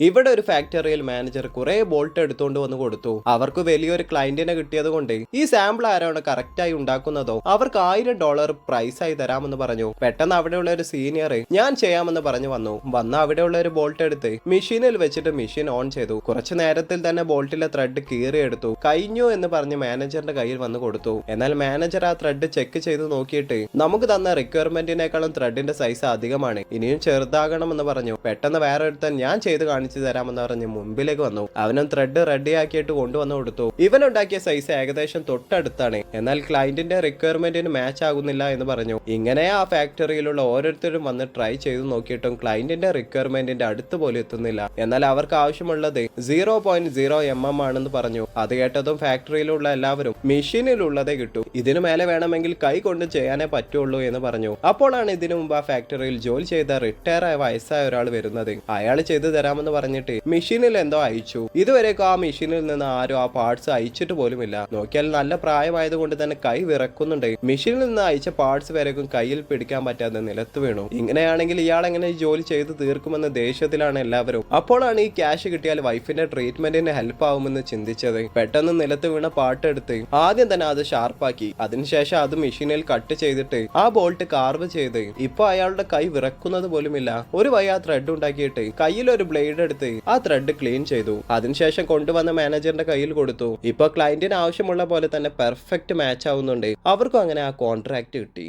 ഇവിടെ ഒരു ഫാക്ടറിയിൽ മാനേജർ കുറെ ബോൾട്ട് എടുത്തുകൊണ്ട് വന്ന് കൊടുത്തു. അവർക്ക് വലിയൊരു ക്ലയന്റിനെ കിട്ടിയത് കൊണ്ട് ഈ സാമ്പിൾ ആരാണ് കറക്റ്റ് ആയി ഉണ്ടാക്കുന്നതോ അവർക്ക് $1000 പ്രൈസ് ആയി തരാമെന്ന് പറഞ്ഞു. പെട്ടെന്ന് അവിടെയുള്ള ഒരു സീനിയർ ഞാൻ ചെയ്യാമെന്ന് പറഞ്ഞു വന്ന അവിടെയുള്ള ഒരു ബോൾട്ട് എടുത്ത് മെഷീനിൽ വെച്ചിട്ട് മെഷീൻ ഓൺ ചെയ്തു. കുറച്ചു നേരത്തിൽ തന്നെ ബോൾട്ടിലെ ത്രെഡ് കീറിയെടുത്തു. കഴിഞ്ഞു എന്ന് പറഞ്ഞ് മാനേജറിന്റെ കയ്യിൽ വന്ന് കൊടുത്തു. എന്നാൽ മാനേജർ ആ ത്രെഡ് ചെക്ക് ചെയ്ത് നോക്കിയിട്ട് നമുക്ക് തന്ന റിക്വയർമെന്റിനേക്കാളും ത്രെഡിന്റെ സൈസ് അധികമാണ്, ഇനിയും ചെറുതാകണമെന്ന് പറഞ്ഞു. പെട്ടെന്ന് വേറെ ഒരുത്തൻ ഞാൻ ചെയ്ത് കാണിച്ചു തരാമെന്ന് പറഞ്ഞ് മുമ്പിലേക്ക് വന്നു. അവനും ത്രെഡ് റെഡിയാക്കിയിട്ട് കൊണ്ടുവന്ന് കൊടുത്തു. ഇവൻ ഉണ്ടാക്കിയ സൈസ് ഏകദേശം തൊട്ടടുത്താണ്. എന്നാൽ ക്ലയന്റിന്റെ റിക്വയർമെന്റിന് മാച്ച് ആകുന്നില്ല എന്ന് പറഞ്ഞു. ഇങ്ങനെ ആ ഫാക്ടറിയിലുള്ള ഓരോരുത്തരും വന്ന് ട്രൈ ചെയ്ത് നോക്കിയിട്ടും ക്ലയന്റിന്റെ റിക്വയർമെന്റിന്റെ അടുത്ത് പോലും എത്തുന്നില്ല. എന്നാൽ അവർക്ക് ആവശ്യമുള്ളത് 0.0 mm ആണെന്ന് പറഞ്ഞു. അത് കേട്ടതും ഫാക്ടറിയിലുള്ള എല്ലാവരും മെഷീനിലുള്ളതേ കിട്ടൂ, ഇതിനു മേലെ വേണമെങ്കിൽ കൈ കൊണ്ട് ചെയ്യാനേ പറ്റുള്ളൂ എന്ന് പറഞ്ഞു. അപ്പോഴാണ് ഇതിനു മുമ്പ് ആ ഫാക്ടറിയിൽ ജോലി ചെയ്ത റിട്ടയർ ആയ വയസ്സായ ഒരാൾ വരുന്നത്. അയാൾ ചെയ്തു തരാമെന്ന് പറഞ്ഞിട്ട് മെഷീനിൽ എന്തോ അയച്ചു. ഇതുവരെയൊക്കെ ആ മെഷീനിൽ നിന്ന് ആരും ആ പാർട്സ് അയച്ചിട്ട് പോലുമില്ല. നോക്കിയാൽ നല്ല പ്രായമായത് കൊണ്ട് തന്നെ കൈ വിറക്കുന്നുണ്ട്. മെഷീനിൽ നിന്ന് അയച്ച പാർട്സ് വരെക്കും കയ്യിൽ പിടിക്കാൻ പറ്റാതെ നിലത്ത് വീണു. ഇങ്ങനെയാണെങ്കിൽ ഇയാൾ എങ്ങനെ ജോലി ചെയ്ത് തീർക്കുമെന്ന ദേഷ്യത്തിലാണ് എല്ലാവരും. അപ്പോഴാണ് ഈ ക്യാഷ് കിട്ടിയാൽ വൈഫിന്റെ ട്രീറ്റ്മെന്റിന് ഹെൽപ്പ് ആവുമെന്ന് ചിന്തിച്ചത്. പെട്ടെന്ന് നിലത്ത് വീണ പാട്ട് എടുത്ത് ആദ്യം തന്നെ അത് ഷാർപ്പാക്കി. അതിനുശേഷം അത് മെഷീനിൽ കട്ട് ചെയ്തിട്ട് ആ ബോൾട്ട് കാർവ് ചെയ്ത് ഇപ്പൊ അയാളുടെ കൈ വിറക്കുന്നത് പോലുമില്ല. ഒരു വഴി ആ ത്രെഡ് ഉണ്ടാക്കിയിട്ട് കയ്യിൽ ഒരു ബ്ലേഡ് എടുത്ത് ആ ത്രെഡ് ക്ലീൻ ചെയ്തു. അതിനുശേഷം കൊണ്ടുവന്ന മാനേജറിന്റെ കയ്യിൽ കൊടുത്തു. ഇപ്പൊ ക്ലയന്റിന് ആവശ്യമുള്ള പോലെ തന്നെ പെർഫെക്റ്റ് മാച്ച് ആവുന്നുണ്ട്. അവർക്കും അങ്ങനെ ആ കോൺട്രാക്ട് കിട്ടി.